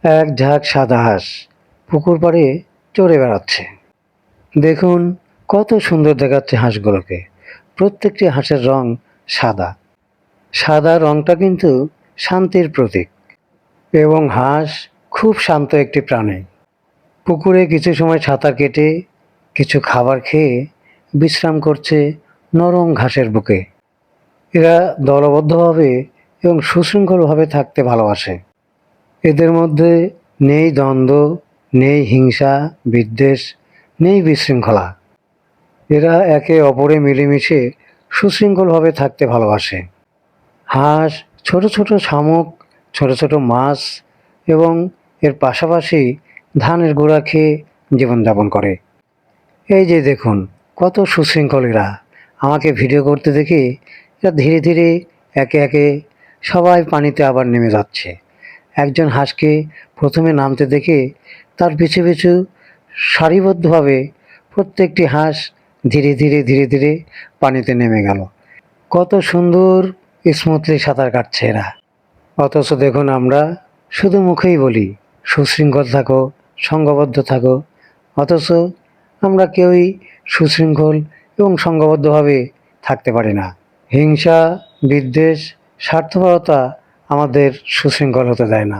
এক ঝাঁক সাদা হাঁস পুকুর পাড়ে চড়ে বেড়াচ্ছে। দেখুন কত সুন্দর দেখাচ্ছে হাঁসগুলোকে। প্রত্যেকটি হাঁসের রং সাদা। সাদা রংটা কিন্তু শান্তির প্রতীক এবং হাঁস খুব শান্ত একটি প্রাণী। পুকুরে কিছু সময় সাঁতার কেটে কিছু খাবার খেয়ে বিশ্রাম করছে নরম ঘাসের বুকে। এরা দলবদ্ধভাবে এবং সুশৃঙ্খলভাবে থাকতে ভালোবাসে। এদের মধ্যে নেই দ্বন্দ্ব, নেই হিংসা বিদ্বেষ, নেই বিশৃঙ্খলা। এরা একে অপরে মিলেমিশে সুশৃঙ্খলভাবে থাকতে ভালোবাসে। হাঁস ছোট ছোট শামুক, ছোট ছোট মাছ এবং এর পাশাপাশি ধানের গুঁড়া খেয়ে জীবনযাপন করে। এই যে দেখুন কত সুশৃঙ্খল এরা। আমাকে ভিডিও করতে দেখে এরা ধীরে ধীরে একে একে সবাই পানিতে আবার নেমে যাচ্ছে। একজন হাঁসকে প্রথমে নামতে দেখে তার পিছু পিছু সারিবদ্ধভাবে প্রত্যেকটি হাঁস ধীরে ধীরে ধীরে ধীরে পানিতে নেমে গেল। কত সুন্দর স্মুথলি সাঁতার কাটছে এরা। অথচ দেখুন আমরা শুধু মুখেই বলি সুশৃঙ্খল থাকো, সংঘবদ্ধ থাকো, অথচ আমরা কেউই সুশৃঙ্খল এবং সংঘবদ্ধভাবে থাকতে পারি না। হিংসা বিদ্বেষ স্বার্থপরতা আমাদের সুশৃঙ্খল হতে দেয় না।